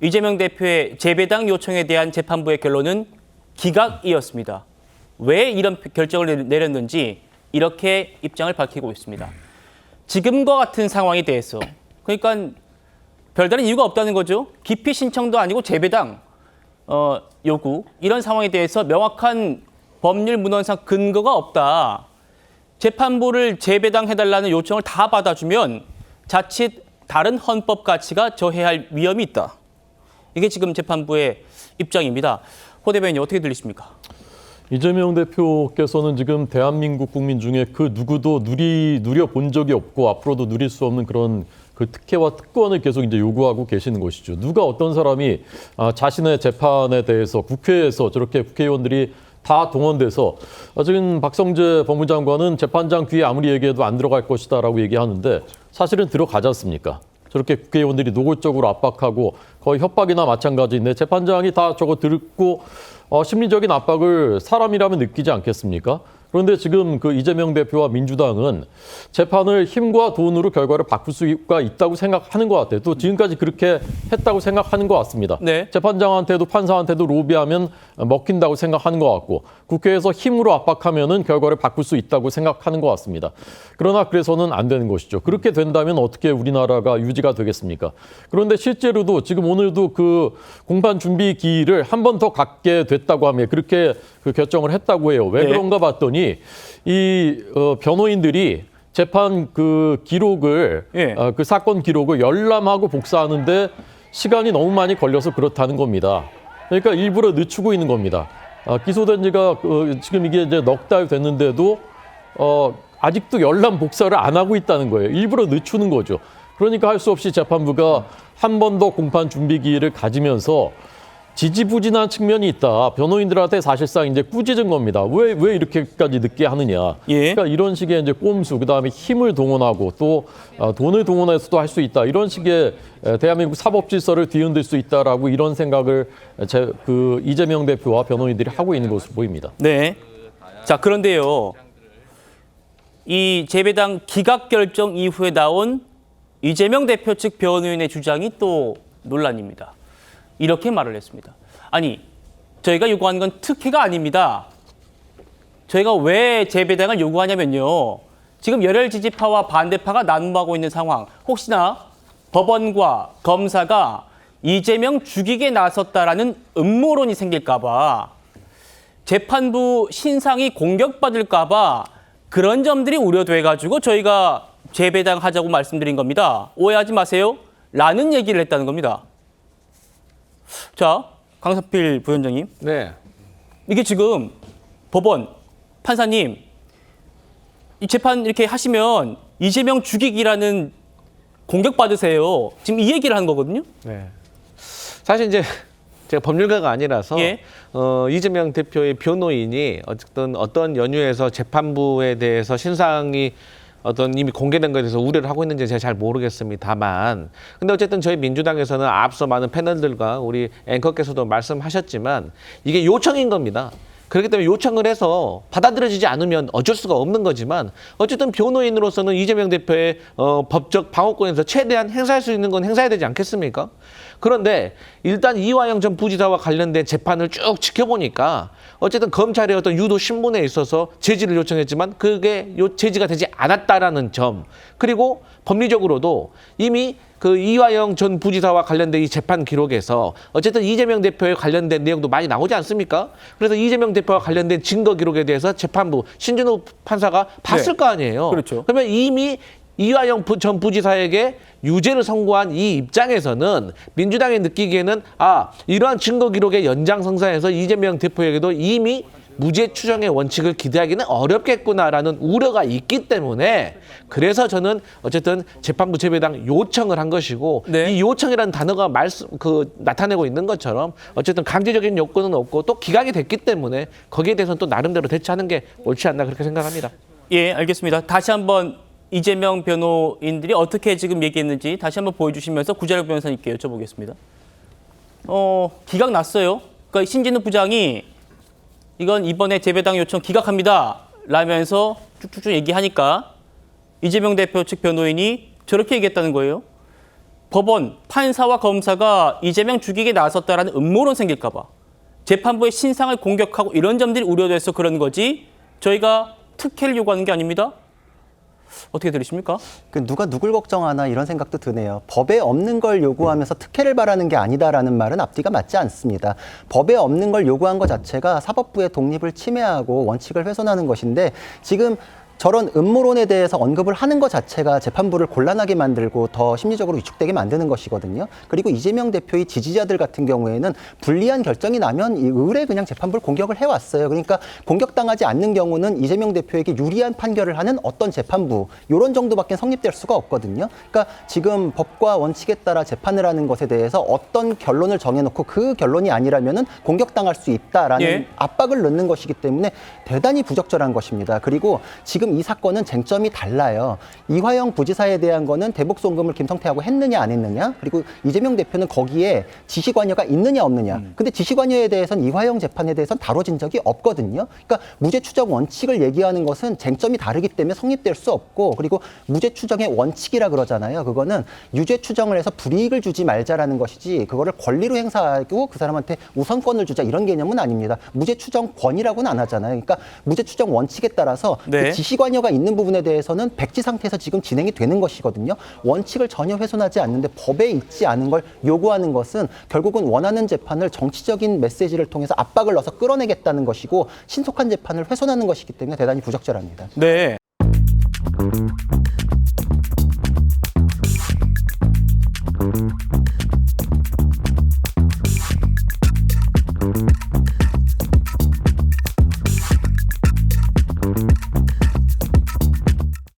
이재명 대표의 재배당 요청에 대한 재판부의 결론은 기각이었습니다. 왜 이런 결정을 내렸는지 이렇게 입장을 밝히고 있습니다. 지금과 같은 상황에 대해서 그러니까 별다른 이유가 없다는 거죠. 기피 신청도 아니고 재배당 요구 이런 상황에 대해서 명확한 법률 문헌상 근거가 없다. 재판부를 재배당해달라는 요청을 다 받아주면 자칫 다른 헌법 가치가 저해할 위험이 있다. 이게 지금 재판부의 입장입니다. 호 대변인님 어떻게 들리십니까? 이재명 대표께서는 지금 대한민국 국민 중에 그 누구도 누려본 적이 없고 앞으로도 누릴 수 없는 그런 그 특혜와 특권을 계속 이제 요구하고 계시는 것이죠. 누가 어떤 사람이 자신의 재판에 대해서 국회에서 저렇게 국회의원들이 다 동원돼서 지금 박성재 법무장관은 재판장 귀에 아무리 얘기해도 안 들어갈 것이다라고 얘기하는데 사실은 들어가지 않습니까? 저렇게 국회의원들이 노골적으로 압박하고 거의 협박이나 마찬가지인데 재판장이 다 저거 듣고 심리적인 압박을 사람이라면 느끼지 않겠습니까? 그런데 지금 그 이재명 대표와 민주당은 재판을 힘과 돈으로 결과를 바꿀 수가 있다고 생각하는 것 같아요. 또 지금까지 그렇게 했다고 생각하는 것 같습니다. 네. 재판장한테도 판사한테도 로비하면 먹힌다고 생각하는 것 같고 국회에서 힘으로 압박하면은 결과를 바꿀 수 있다고 생각하는 것 같습니다. 그러나 그래서는 안 되는 것이죠. 그렇게 된다면 어떻게 우리나라가 유지가 되겠습니까? 그런데 실제로도 지금 오늘도 그 공판 준비 기일을 한 번 더 갖게 됐다고 하며 그렇게 그 결정을 했다고 해요. 왜 네. 그런가 봤더니 이 변호인들이 재판 그 기록을 예. 그 사건 기록을 열람하고 복사하는데 시간이 너무 많이 걸려서 그렇다는 겁니다. 그러니까 일부러 늦추고 있는 겁니다. 기소된 지가 지금 이게 이제 넉 달 됐는데도 아직도 열람 복사를 안 하고 있다는 거예요. 일부러 늦추는 거죠. 그러니까 할 수 없이 재판부가 한 번 더 공판 준비 기일을 가지면서 지지부진한 측면이 있다. 변호인들한테 사실상 이제 꾸짖은 겁니다. 왜 이렇게까지 늦게 하느냐. 예. 그러니까 이런 식의 이제 꼼수, 그다음에 힘을 동원하고 또 돈을 동원해서도 할 수 있다. 이런 식의 대한민국 사법 질서를 뒤흔들 수 있다라고 이런 생각을 그 이재명 대표와 변호인들이 하고 있는 것으로 보입니다. 네. 자, 그런데요. 이 재배당 기각 결정 이후에 나온 이재명 대표 측 변호인의 주장이 또 논란입니다. 이렇게 말을 했습니다. 아니, 저희가 요구하는 건 특혜가 아닙니다. 저희가 왜 재배당을 요구하냐면요. 지금 열혈지지파와 반대파가 난무하고 있는 상황. 혹시나 법원과 검사가 이재명 죽이게 나섰다라는 음모론이 생길까 봐 재판부 신상이 공격받을까 봐 그런 점들이 우려돼가지고 저희가 재배당하자고 말씀드린 겁니다. 오해하지 마세요. 라는 얘기를 했다는 겁니다. 자, 강석필 부위원장님. 네. 이게 지금 법원, 판사님, 이 재판 이렇게 하시면 이재명 죽이기라는 공격받으세요. 지금 이 얘기를 하는 거거든요. 네. 사실 이제 제가 법률가가 아니라서 예. 이재명 대표의 변호인이 어쨌든 어떤 연유에서 재판부에 대해서 신상이 이미 공개된 것에 대해서 우려를 하고 있는지 제가 잘 모르겠습니다만 근데 어쨌든 저희 민주당에서는 앞서 많은 패널들과 우리 앵커께서도 말씀하셨지만 이게 요청인 겁니다. 그렇기 때문에 요청을 해서 받아들여지지 않으면 어쩔 수가 없는 거지만 어쨌든 변호인으로서는 이재명 대표의 법적 방어권에서 최대한 행사할 수 있는 건 행사해야 되지 않겠습니까? 그런데 일단 이화영 전 부지사와 관련된 재판을 쭉 지켜보니까 어쨌든 검찰의 어떤 유도 신문에 있어서 제지를 요청했지만 그게 제지가 되지 않았다라는 점 그리고 법리적으로도 이미 그 이화영 전 부지사와 관련된 이 재판 기록에서 어쨌든 이재명 대표에 관련된 내용도 많이 나오지 않습니까? 그래서 이재명 대표와 관련된 증거 기록에 대해서 재판부 신진우 판사가 봤을 네. 거 아니에요. 그렇죠. 그러면 이미 이화영 전 부지사에게 유죄를 선고한 이 입장에서는 민주당이 느끼기에는 이러한 증거 기록의 연장선상에서 이재명 대표에게도 이미 무죄 추정의 원칙을 기대하기는 어렵겠구나라는 우려가 있기 때문에 그래서 저는 어쨌든 재판부 재배당 요청을 한 것이고 네. 이 요청이라는 단어가 나타내고 있는 것처럼 어쨌든 강제적인 요건은 없고 또 기각이 됐기 때문에 거기에 대해서는 또 나름대로 대처하는 게 옳지 않나 그렇게 생각합니다. 예, 알겠습니다. 다시 한번 이재명 변호인들이 어떻게 지금 얘기했는지 다시 한번 보여주시면서 구자력 변호사님께 여쭤보겠습니다. 기각 났어요. 그러니까 신진우 부장이 이건 이번에 재배당 요청 기각합니다. 라면서 쭉쭉쭉 얘기하니까 이재명 대표 측 변호인이 저렇게 얘기했다는 거예요. 법원, 판사와 검사가 이재명 죽이게 나섰다라는 음모론 생길까 봐 재판부의 신상을 공격하고 이런 점들이 우려돼서 그런 거지 저희가 특혜를 요구하는 게 아닙니다. 어떻게 들으십니까? 누가 누굴 걱정하나 이런 생각도 드네요. 법에 없는 걸 요구하면서 특혜를 바라는 게 아니다라는 말은 앞뒤가 맞지 않습니다. 법에 없는 걸 요구한 것 자체가 사법부의 독립을 침해하고 원칙을 훼손하는 것인데 지금 저런 음모론에 대해서 언급을 하는 것 자체가 재판부를 곤란하게 만들고 더 심리적으로 위축되게 만드는 것이거든요. 그리고 이재명 대표의 지지자들 같은 경우에는 불리한 결정이 나면 이 의뢰 그냥 재판부를 공격을 해왔어요. 그러니까 공격당하지 않는 경우는 이재명 대표에게 유리한 판결을 하는 어떤 재판부 이런 정도밖에 성립될 수가 없거든요. 그러니까 지금 법과 원칙에 따라 재판을 하는 것에 대해서 어떤 결론을 정해놓고 그 결론이 아니라면은 공격당할 수 있다라는 예. 압박을 넣는 것이기 때문에 대단히 부적절한 것입니다. 그리고 지금 이 사건은 쟁점이 달라요. 이화영 부지사에 대한 거는 대북 송금을 김성태하고 했느냐 안 했느냐, 그리고 이재명 대표는 거기에 지시 관여가 있느냐 없느냐. 근데 지시 관여에 대해서는 이화영 재판에 대해서는 다뤄진 적이 없거든요. 그러니까 무죄 추정 원칙을 얘기하는 것은 쟁점이 다르기 때문에 성립될 수 없고, 그리고 무죄 추정의 원칙이라 그러잖아요. 그거는 유죄 추정을 해서 불이익을 주지 말자라는 것이지 그거를 권리로 행사하고 그 사람한테 우선권을 주자 이런 개념은 아닙니다. 무죄 추정권이라고는 안 하잖아요. 그러니까 무죄 추정 원칙에 따라서 네. 그 지시 관여가 있는 부분에 대해서는 백지 상태에서 지금 진행이 되는 것이거든요. 원칙을 전혀 훼손하지 않는데 법에 있지 않은 걸 요구하는 것은 결국은 원하는 재판을 정치적인 메시지를 통해서 압박을 넣어서 끌어내겠다는 것이고 신속한 재판을 훼손하는 것이기 때문에 대단히 부적절합니다. 네.